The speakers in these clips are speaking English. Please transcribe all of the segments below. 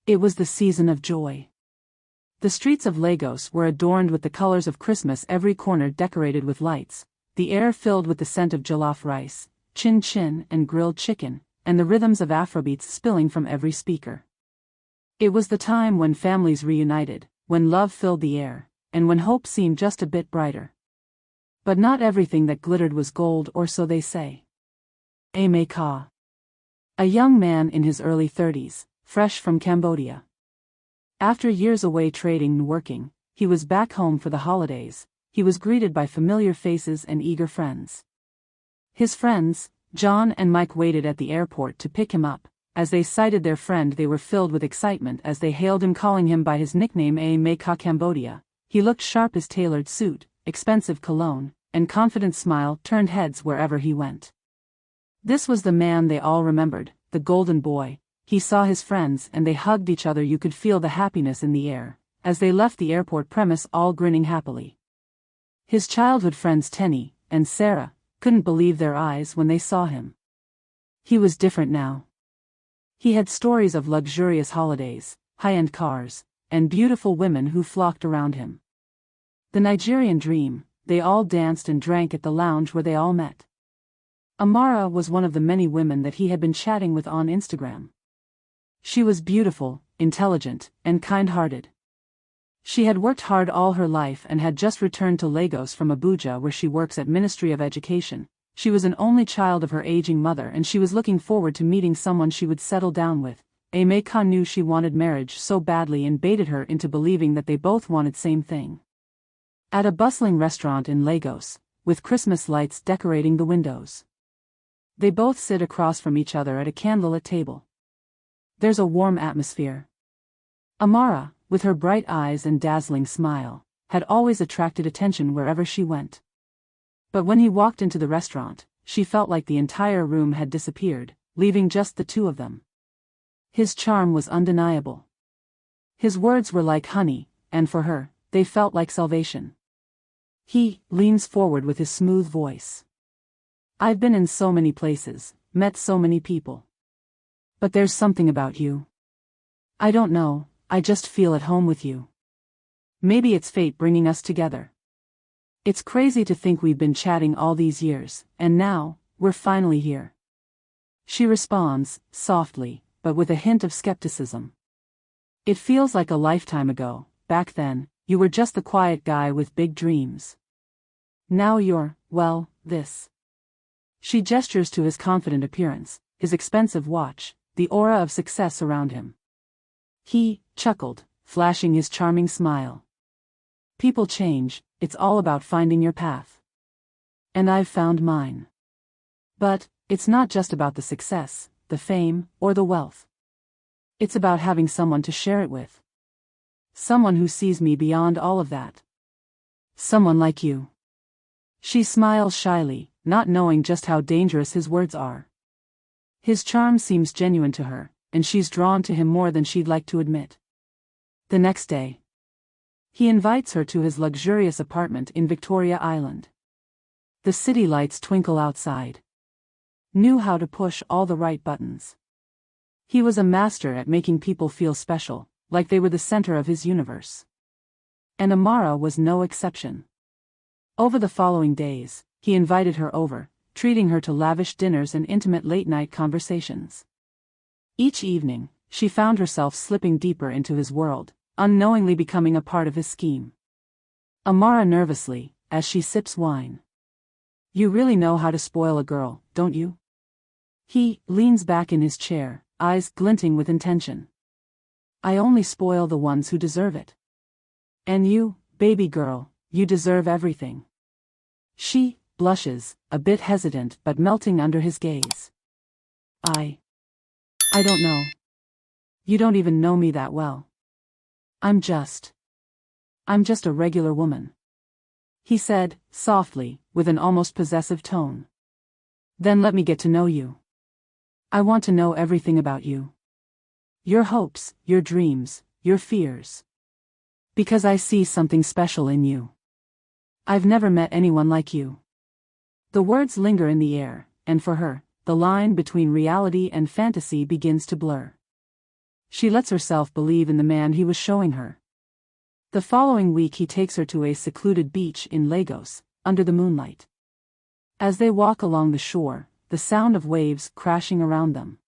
It was the season of joy. The streets of Lagos were adorned with the colors of Christmas, every corner decorated with lights, the air filled with the scent of jollof rice, chin-chin and grilled chicken, and the rhythms of Afrobeats spilling from every speaker. It was the time when families reunited, when love filled the air, and when hope seemed just a bit brighter. But not everything that glittered was gold, or so they say. Kade, a young man in his early 30s, fresh from Cambodia. After years away trading and working, he was back home for the holidays. He was greeted by familiar faces and eager friends. His friends, John and Mike, waited at the airport to pick him up. As they sighted their friend, they were filled with excitement as they hailed him, calling him by his nickname Kade Cambodia. He looked sharp. His tailored suit, expensive cologne, and confident smile turned heads wherever he went. This was the man they all remembered, the golden boy. He saw his friends and they hugged each other. You could feel the happiness in the air as they left the airport premise, all grinning happily. His childhood friends Tenny and Sarah couldn't believe their eyes when they saw him. He was different now. He had stories of luxurious holidays, high-end cars, and beautiful women who flocked around him. The Nigerian dream. They all danced and drank at the lounge where they all met. Amara was one of the many women that he had been chatting with on Instagram. She was beautiful, intelligent, and kind-hearted. She had worked hard all her life and had just returned to Lagos from Abuja, where she works at Ministry of Education. She was an only child of her aging mother, and she was looking forward to meeting someone she would settle down with. Kade knew she wanted marriage so badly and baited her into believing that they both wanted same thing. At a bustling restaurant in Lagos, with Christmas lights decorating the windows, they both sit across from each other at a candlelit table. There's a warm atmosphere. Amara, with her bright eyes and dazzling smile, had always attracted attention wherever she went. But when he walked into the restaurant, she felt like the entire room had disappeared, leaving just the two of them. His charm was undeniable. His words were like honey, and for her, they felt like salvation. He leans forward with his smooth voice. I've been in so many places, met so many people. But there's something about you. I don't know, I just feel at home with you. Maybe it's fate bringing us together. It's crazy to think we've been chatting all these years, and now, we're finally here. She responds, softly, but with a hint of skepticism. It feels like a lifetime ago. Back then, you were just the quiet guy with big dreams. Now you're, well, this. She gestures to his confident appearance, his expensive watch, the aura of success around him. He chuckled, flashing his charming smile. People change, it's all about finding your path. And I've found mine. But it's not just about the success, the fame, or the wealth. It's about having someone to share it with. Someone who sees me beyond all of that. Someone like you. She smiles shyly, not knowing just how dangerous his words are. His charm seems genuine to her, and she's drawn to him more than she'd like to admit. The next day, he invites her to his luxurious apartment in Victoria Island. The city lights twinkle outside. Knew how to push all the right buttons. He was a master at making people feel special, like they were the center of his universe. And Amara was no exception. Over the following days, he invited her over, treating her to lavish dinners and intimate late-night conversations. Each evening, she found herself slipping deeper into his world, unknowingly becoming a part of his scheme. Amara nervously, as she sips wine. You really know how to spoil a girl, don't you? He leans back in his chair, eyes glinting with intention. I only spoil the ones who deserve it. And you, baby girl, you deserve everything. She blushes, a bit hesitant but melting under his gaze. I don't know. You don't even know me that well. I'm just a regular woman. He said, softly, with an almost possessive tone. Then let me get to know you. I want to know everything about you. Your hopes, your dreams, your fears. Because I see something special in you. I've never met anyone like you. The words linger in the air, and for her, the line between reality and fantasy begins to blur. She lets herself believe in the man he was showing her. The following week he takes her to a secluded beach in Lagos, under the moonlight. As they walk along the shore, the sound of waves crashing around them.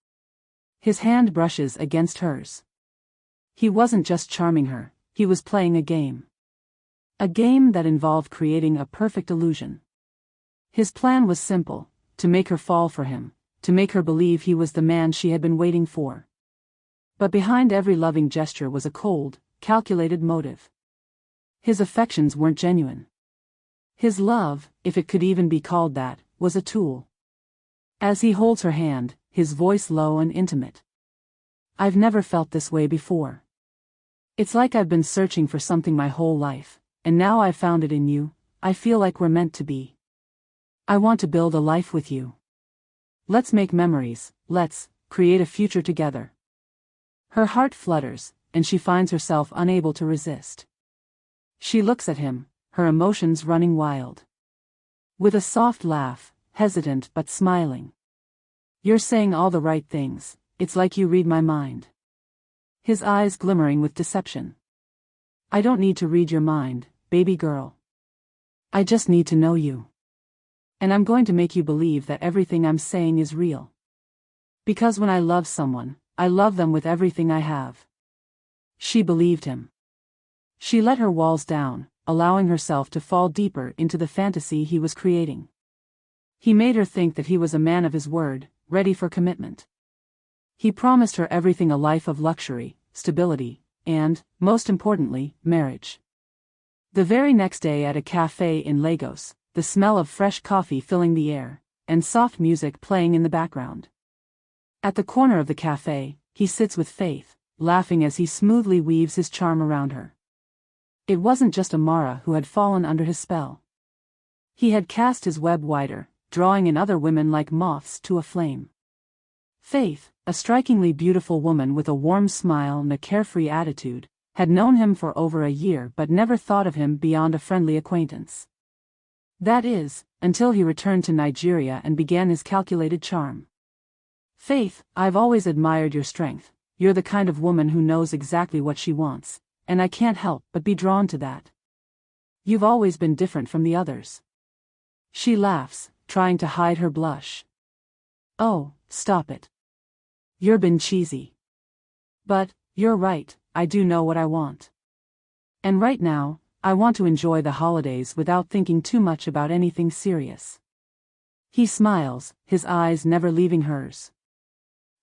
His hand brushes against hers. He wasn't just charming her, he was playing a game. A game that involved creating a perfect illusion. His plan was simple, to make her fall for him, to make her believe he was the man she had been waiting for. But behind every loving gesture was a cold, calculated motive. His affections weren't genuine. His love, if it could even be called that, was a tool. As he holds her hand, his voice low and intimate. I've never felt this way before. It's like I've been searching for something my whole life, and now I've found it in you. I feel like we're meant to be. I want to build a life with you. Let's make memories, let's create a future together. Her heart flutters, and she finds herself unable to resist. She looks at him, her emotions running wild. With a soft laugh, hesitant but smiling. You're saying all the right things, it's like you read my mind. His eyes glimmering with deception. I don't need to read your mind, baby girl. I just need to know you. And I'm going to make you believe that everything I'm saying is real. Because when I love someone, I love them with everything I have. She believed him. She let her walls down, allowing herself to fall deeper into the fantasy he was creating. He made her think that he was a man of his word, ready for commitment. He promised her everything: a life of luxury, stability, and, most importantly, marriage. The very next day at a cafe in Lagos, the smell of fresh coffee filling the air, and soft music playing in the background. At the corner of the cafe, he sits with Faith, laughing as he smoothly weaves his charm around her. It wasn't just Amara who had fallen under his spell. He had cast his web wider, drawing in other women like moths to a flame. Faith, a strikingly beautiful woman with a warm smile and a carefree attitude, had known him for over a year but never thought of him beyond a friendly acquaintance. That is, until he returned to Nigeria and began his calculated charm. Faith, I've always admired your strength. You're the kind of woman who knows exactly what she wants, and I can't help but be drawn to that. You've always been different from the others. She laughs, trying to hide her blush. Oh, stop it. You're been cheesy. But, you're right, I do know what I want. And right now, I want to enjoy the holidays without thinking too much about anything serious. He smiles, his eyes never leaving hers.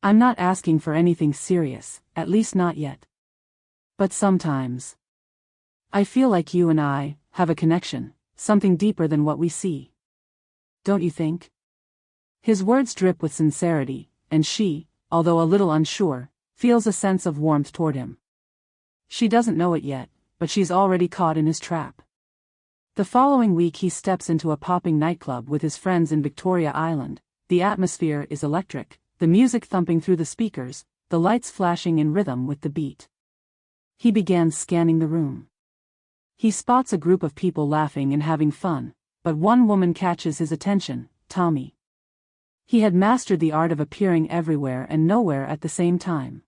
I'm not asking for anything serious, at least not yet. But sometimes, I feel like you and I have a connection, something deeper than what we see. Don't you think? His words drip with sincerity, and she, although a little unsure, feels a sense of warmth toward him. She doesn't know it yet, but she's already caught in his trap. The following week he steps into a popping nightclub with his friends in Victoria Island. The atmosphere is electric, the music thumping through the speakers, the lights flashing in rhythm with the beat. He began scanning the room. He spots a group of people laughing and having fun, but one woman catches his attention, Tommy. He had mastered the art of appearing everywhere and nowhere at the same time.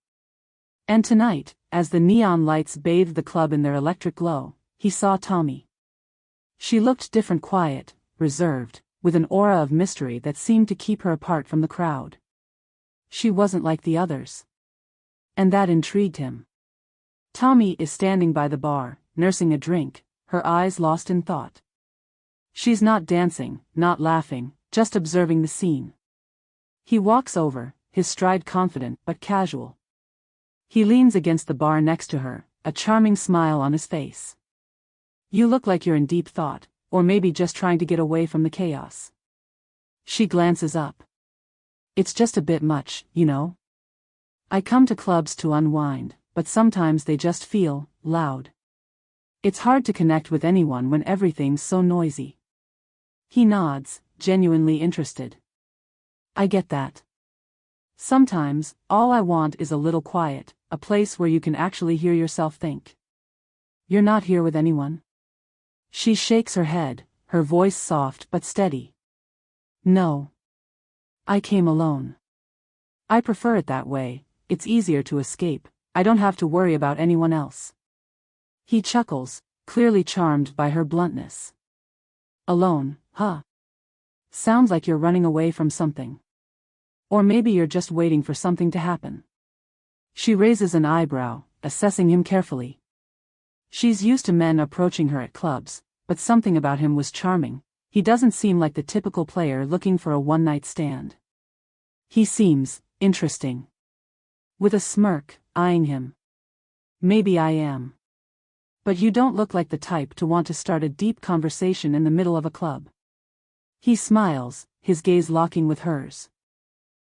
And tonight, as the neon lights bathed the club in their electric glow, he saw Tommy. She looked different, quiet, reserved, with an aura of mystery that seemed to keep her apart from the crowd. She wasn't like the others. And that intrigued him. Tommy is standing by the bar, nursing a drink, her eyes lost in thought. She's not dancing, not laughing, just observing the scene. He walks over, his stride confident but casual. He leans against the bar next to her, a charming smile on his face. You look like you're in deep thought, or maybe just trying to get away from the chaos. She glances up. It's just a bit much, you know. I come to clubs to unwind, but sometimes they just feel loud. It's hard to connect with anyone when everything's so noisy. He nods, genuinely interested. I get that. Sometimes, all I want is a little quiet, a place where you can actually hear yourself think. You're not here with anyone? She shakes her head, her voice soft but steady. No. I came alone. I prefer it that way, it's easier to escape, I don't have to worry about anyone else. He chuckles, clearly charmed by her bluntness. Alone, huh? Sounds like you're running away from something. Or maybe you're just waiting for something to happen. She raises an eyebrow, assessing him carefully. She's used to men approaching her at clubs, but something about him was charming. He doesn't seem like the typical player looking for a one-night stand. He seems interesting. With a smirk, eyeing him. Maybe I am. But you don't look like the type to want to start a deep conversation in the middle of a club. He smiles, his gaze locking with hers.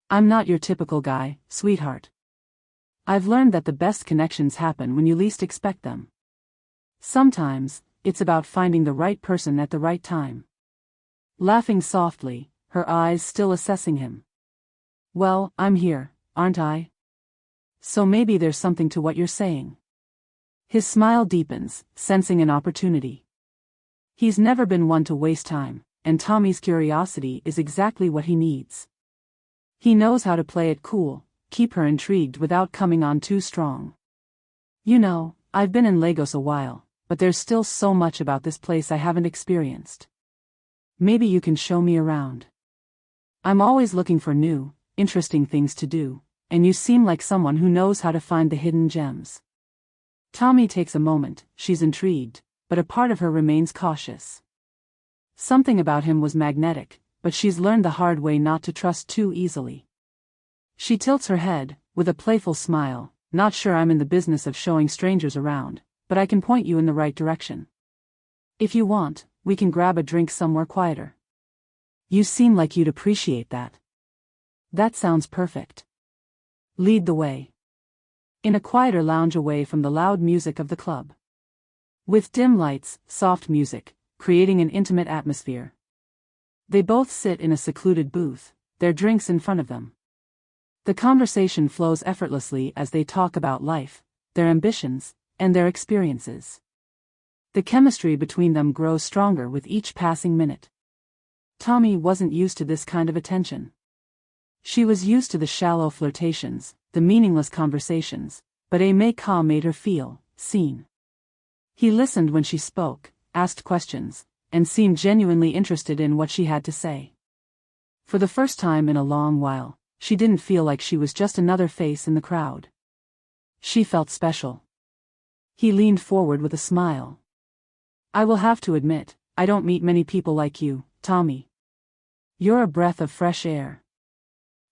I'm not your typical guy, sweetheart. I've learned that the best connections happen when you least expect them. Sometimes, it's about finding the right person at the right time. Laughing softly, her eyes still assessing him. Well, I'm here, aren't I? So maybe there's something to what you're saying. His smile deepens, sensing an opportunity. He's never been one to waste time, and Tommy's curiosity is exactly what he needs. He knows how to play it cool, keep her intrigued without coming on too strong. You know, I've been in Lagos a while, but there's still so much about this place I haven't experienced. Maybe you can show me around. I'm always looking for new, interesting things to do, and you seem like someone who knows how to find the hidden gems. Tommy takes a moment, she's intrigued, but a part of her remains cautious. Something about him was magnetic, but she's learned the hard way not to trust too easily. She tilts her head, with a playful smile, not sure I'm in the business of showing strangers around, but I can point you in the right direction. If you want, we can grab a drink somewhere quieter. You seem like you'd appreciate that. That sounds perfect. Lead the way. In a quieter lounge away from the loud music of the club. With dim lights, soft music, creating an intimate atmosphere. They both sit in a secluded booth, their drinks in front of them. The conversation flows effortlessly as they talk about life, their ambitions, and their experiences. The chemistry between them grows stronger with each passing minute. Tommy wasn't used to this kind of attention. She was used to the shallow flirtations, the meaningless conversations, but Emeka made her feel seen. He listened when she spoke, asked questions, and seemed genuinely interested in what she had to say. For the first time in a long while, she didn't feel like she was just another face in the crowd. She felt special. He leaned forward with a smile. I will have to admit, I don't meet many people like you, Tommy. You're a breath of fresh air.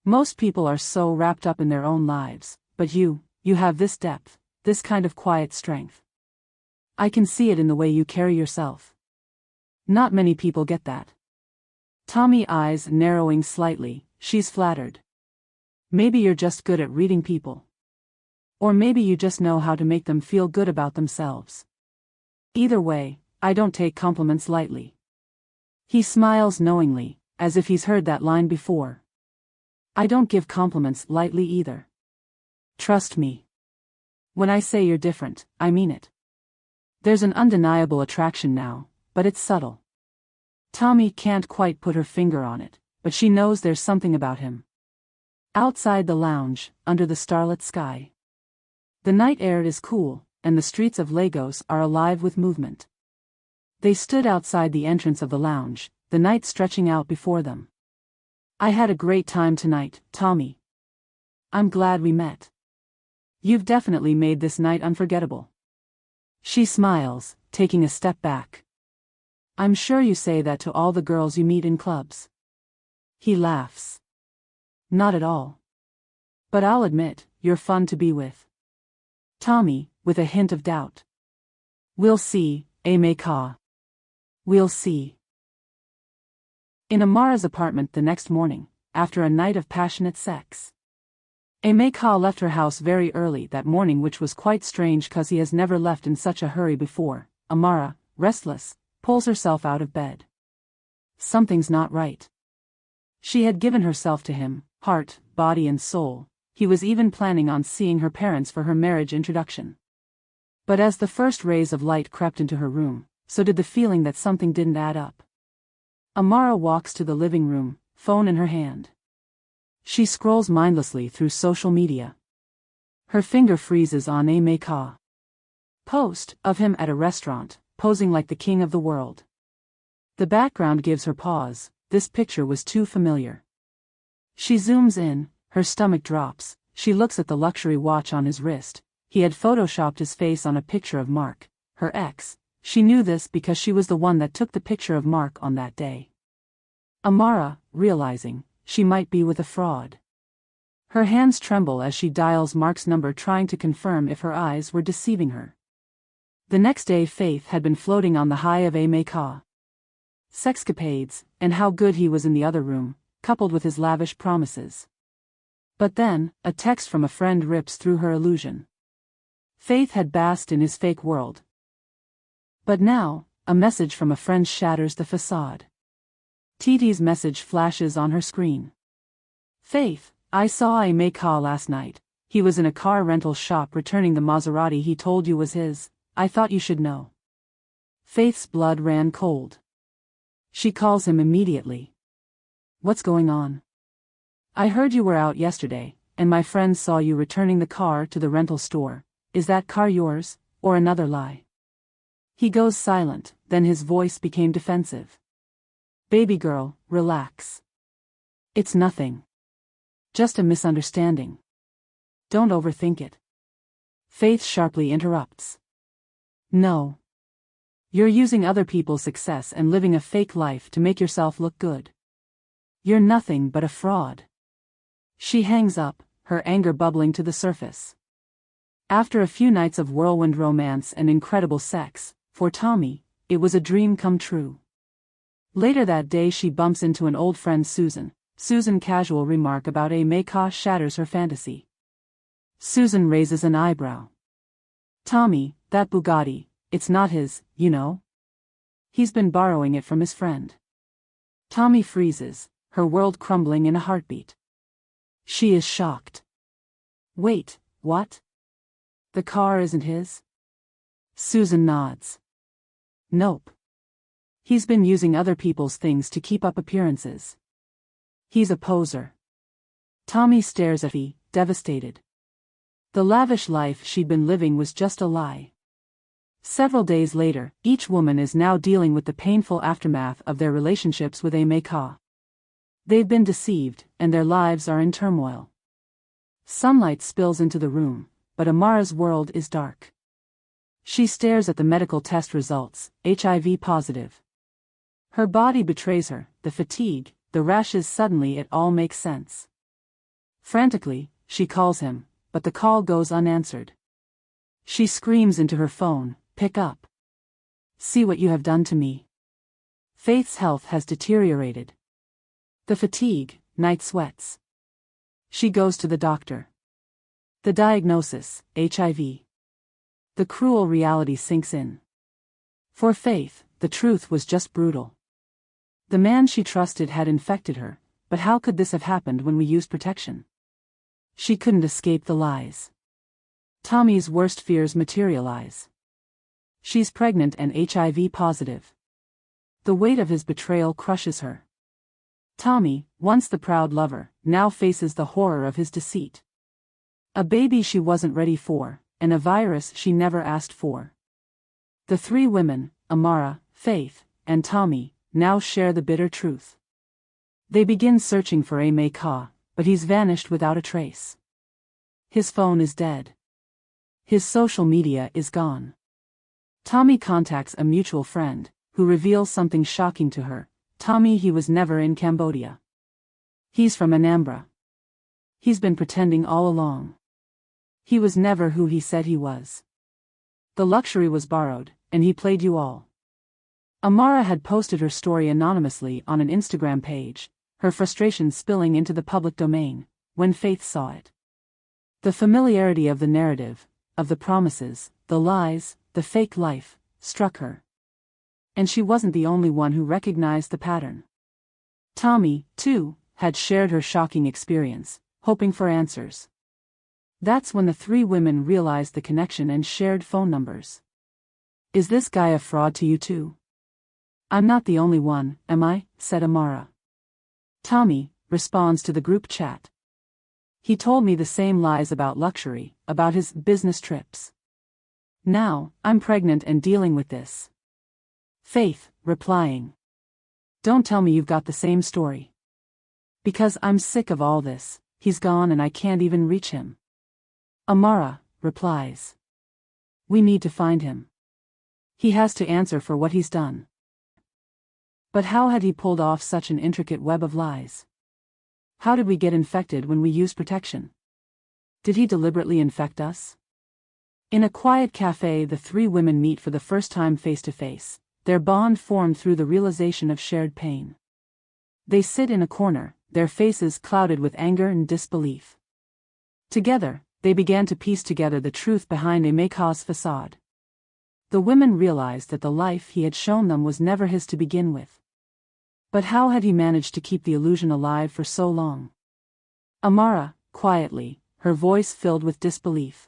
Most people are so wrapped up in their own lives, but you have this depth, this kind of quiet strength. I can see it in the way you carry yourself. Not many people get that. Tommy's eyes narrowing slightly, she's flattered. Maybe you're just good at reading people. Or maybe you just know how to make them feel good about themselves. Either way, I don't take compliments lightly. He smiles knowingly, as if he's heard that line before. I don't give compliments lightly either. Trust me. When I say you're different, I mean it. There's an undeniable attraction now, but it's subtle. Tommy can't quite put her finger on it, but she knows there's something about him. Outside the lounge, under the starlit sky. The night air is cool, and the streets of Lagos are alive with movement. They stood outside the entrance of the lounge, the night stretching out before them. I had a great time tonight, Tommy. I'm glad we met. You've definitely made this night unforgettable. She smiles, taking a step back. I'm sure you say that to all the girls you meet in clubs. He laughs. Not at all. But I'll admit, you're fun to be with. Tommy, with a hint of doubt. We'll see, Emeka. We'll see. In Amara's apartment the next morning, after a night of passionate sex. Emeka left her house very early that morning, which was quite strange cause he has never left in such a hurry before. Amara, restless, pulls herself out of bed. Something's not right. She had given herself to him, heart, body and soul. He was even planning on seeing her parents for her marriage introduction. But as the first rays of light crept into her room, so did the feeling that something didn't add up. Amara walks to the living room, phone in her hand. She scrolls mindlessly through social media. Her finger freezes on a Meka post of him at a restaurant, posing like the king of the world. The background gives her pause. This picture was too familiar. She zooms in, her stomach drops. She looks at the luxury watch on his wrist. He had photoshopped his face on a picture of Mark, her ex. She knew this because she was the one that took the picture of Mark on that day. Amara, realizing she might be with a fraud. Her hands tremble as she dials Mark's number, trying to confirm if her eyes were deceiving her. The next day Faith had been floating on the high of a Meka sexcapades, and how good he was in the other room, coupled with his lavish promises. But then, a text from a friend rips through her illusion. Faith had basked in his fake world. But now, a message from a friend shatters the facade. TT's message flashes on her screen. Faith, I saw a Meka last night. He was in a car rental shop returning the Maserati he told you was his. I thought you should know. Faith's blood ran cold. She calls him immediately. What's going on? I heard you were out yesterday, and my friends saw you returning the car to the rental store. Is that car yours, or another lie? He goes silent, then his voice became defensive. Baby girl, relax. It's nothing. Just a misunderstanding. Don't overthink it. Faith sharply interrupts. No. You're using other people's success and living a fake life to make yourself look good. You're nothing but a fraud. She hangs up, her anger bubbling to the surface. After a few nights of whirlwind romance and incredible sex, for Tommy, it was a dream come true. Later that day she bumps into an old friend Susan. Susan's casual remark about a Meka shatters her fantasy. Susan raises an eyebrow. Tommy, that Bugatti, it's not his, you know? He's been borrowing it from his friend. Tommy freezes, her world crumbling in a heartbeat. She is shocked. Wait, what? The car isn't his? Susan nods. Nope. He's been using other people's things to keep up appearances. He's a poser. Tommy stares at her, devastated. The lavish life she'd been living was just a lie. Several days later, each woman is now dealing with the painful aftermath of their relationships with a Meka. They've been deceived, and their lives are in turmoil. Sunlight spills into the room, but Amara's world is dark. She stares at the medical test results, HIV positive. Her body betrays her, the fatigue, the rashes, suddenly it all makes sense. Frantically, she calls him, but the call goes unanswered. She screams into her phone, pick up. See what you have done to me. Faith's health has deteriorated. The fatigue, night sweats. She goes to the doctor. The diagnosis, HIV. The cruel reality sinks in. For Faith, the truth was just brutal. The man she trusted had infected her, but how could this have happened when we used protection? She couldn't escape the lies. Tommy's worst fears materialize. She's pregnant and HIV positive. The weight of his betrayal crushes her. Tommy, once the proud lover, now faces the horror of his deceit. A baby she wasn't ready for, and a virus she never asked for. The three women, Amara, Faith, and Tommy, now share the bitter truth. They begin searching for a Meka, but he's vanished without a trace. His phone is dead. His social media is gone. Tommy contacts a mutual friend, who reveals something shocking to her. Tommy, he was never in Cambodia. He's from Anambra. He's been pretending all along. He was never who he said he was. The luxury was borrowed, and he played you all. Amara had posted her story anonymously on an Instagram page, her frustration spilling into the public domain, when Faith saw it. The familiarity of the narrative, of the promises, the lies, the fake life, struck her. And she wasn't the only one who recognized the pattern. Tommy, too, had shared her shocking experience, hoping for answers. That's when the three women realized the connection and shared phone numbers. Is this guy a fraud to you too? I'm not the only one, am I? Said Amara. Tommy responds to the group chat. He told me the same lies about luxury, about his business trips. Now, I'm pregnant and dealing with this. Faith, replying. Don't tell me you've got the same story. Because I'm sick of all this, he's gone and I can't even reach him. Amara, replies. We need to find him. He has to answer for what he's done. But how had he pulled off such an intricate web of lies? How did we get infected when we used protection? Did he deliberately infect us? In a quiet cafe, the three women meet for the first time face to face, their bond formed through the realization of shared pain. They sit in a corner, their faces clouded with anger and disbelief. Together, they began to piece together the truth behind Emeka's facade. The women realized that the life he had shown them was never his to begin with. But how had he managed to keep the illusion alive for so long? Amara, quietly, her voice filled with disbelief.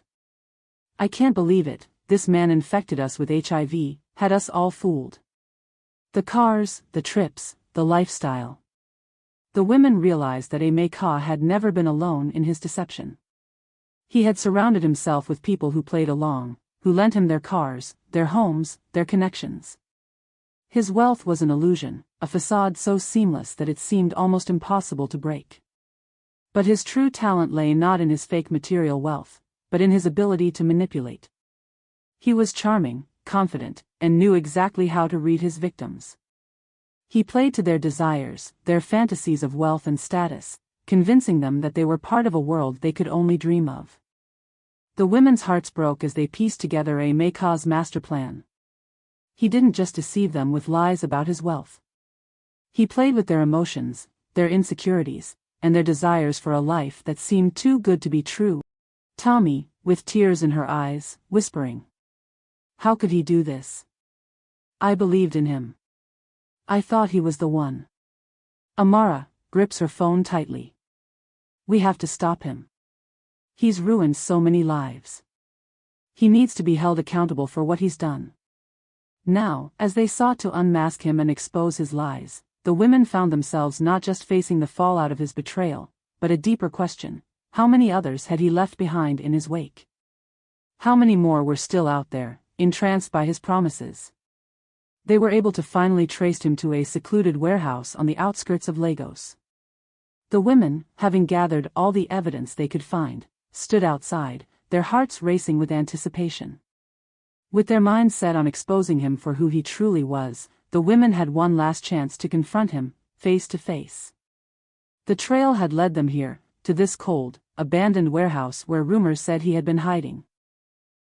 I can't believe it, this man infected us with HIV, had us all fooled. The cars, the trips, the lifestyle. The women realized that Emeka had never been alone in his deception. He had surrounded himself with people who played along, who lent him their cars, their homes, their connections. His wealth was an illusion, a facade so seamless that it seemed almost impossible to break. But his true talent lay not in his fake material wealth, but in his ability to manipulate. He was charming, confident, and knew exactly how to read his victims. He played to their desires, their fantasies of wealth and status, convincing them that they were part of a world they could only dream of. The women's hearts broke as they pieced together Emeka's master plan. He didn't just deceive them with lies about his wealth. He played with their emotions, their insecurities, and their desires for a life that seemed too good to be true. Tommy, with tears in her eyes, whispering. How could he do this? I believed in him. I thought he was the one. Amara grips her phone tightly. We have to stop him. He's ruined so many lives. He needs to be held accountable for what he's done. Now, as they sought to unmask him and expose his lies, the women found themselves not just facing the fallout of his betrayal, but a deeper question: how many others had he left behind in his wake? How many more were still out there, entranced by his promises? They were able to finally trace him to a secluded warehouse on the outskirts of Lagos. The women, having gathered all the evidence they could find, stood outside, their hearts racing with anticipation. With their minds set on exposing him for who he truly was, the women had one last chance to confront him, face to face. The trail had led them here, to this cold, abandoned warehouse where rumors said he had been hiding.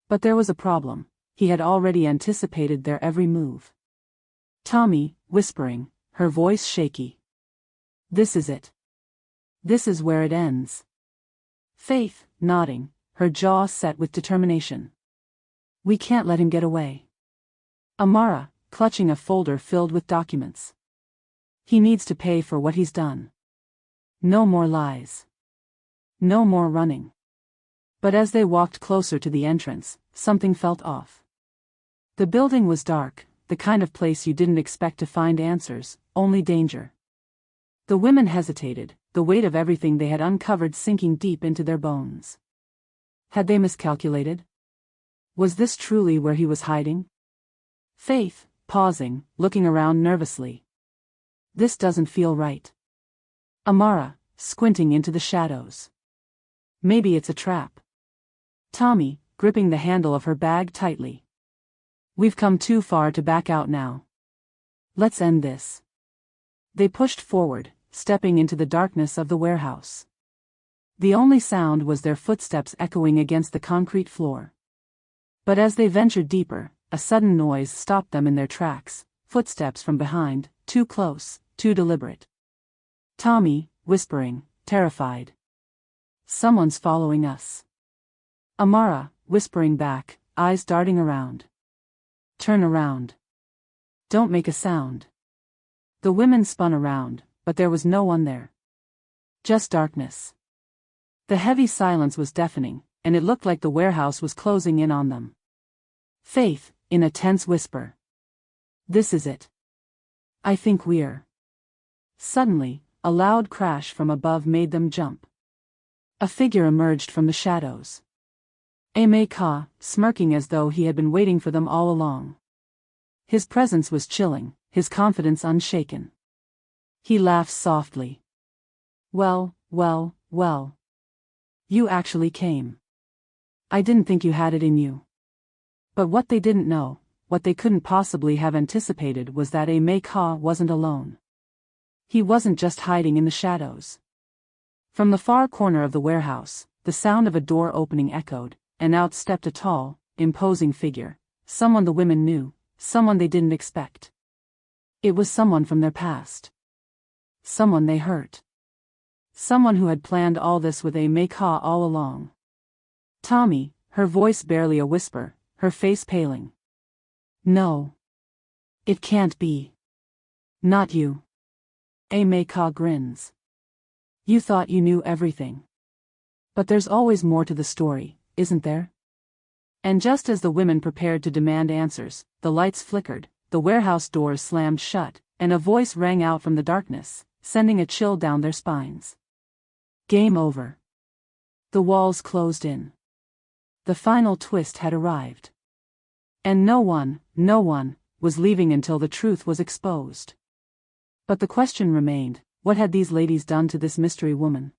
But there was a problem: he had already anticipated their every move. Tommy, whispering, her voice shaky. This is it. This is where it ends. Faith, nodding, her jaw set with determination. We can't let him get away. Amara, clutching a folder filled with documents. He needs to pay for what he's done. No more lies. No more running. But as they walked closer to the entrance, something felt off. The building was dark, the kind of place you didn't expect to find answers, only danger. The women hesitated, the weight of everything they had uncovered sinking deep into their bones. Had they miscalculated? Was this truly where he was hiding? Faith, pausing, looking around nervously. This doesn't feel right. Amara, squinting into the shadows. Maybe it's a trap. Tommy, gripping the handle of her bag tightly. We've come too far to back out now. Let's end this. They pushed forward, stepping into the darkness of the warehouse. The only sound was their footsteps echoing against the concrete floor. But as they ventured deeper, a sudden noise stopped them in their tracks, footsteps from behind, too close, too deliberate. Tommy, whispering, terrified. Someone's following us. Amara, whispering back, eyes darting around. Turn around. Don't make a sound. The women spun around, but there was no one there. Just darkness. The heavy silence was deafening, and it looked like the warehouse was closing in on them. Faith, in a tense whisper. This is it. I think we're. Suddenly, a loud crash from above made them jump. A figure emerged from the shadows. Ka, smirking as though he had been waiting for them all along. His presence was chilling, his confidence unshaken. He laughed softly. Well, well, well. You actually came. I didn't think you had it in you. But what they didn't know, what they couldn't possibly have anticipated was that Ka wasn't alone. He wasn't just hiding in the shadows. From the far corner of the warehouse, the sound of a door opening echoed, and out stepped a tall, imposing figure, someone the women knew, someone they didn't expect. It was someone from their past. Someone they hurt. Someone who had planned all this with Ka all along. Tommy, her voice barely a whisper, her face paling. No. It can't be. Not you. Ka grins. You thought you knew everything. But there's always more to the story, isn't there? And just as the women prepared to demand answers, the lights flickered, the warehouse doors slammed shut, and a voice rang out from the darkness, sending a chill down their spines. Game over. The walls closed in. The final twist had arrived. And no one, was leaving until the truth was exposed. But the question remained, what had these ladies done to this mystery woman?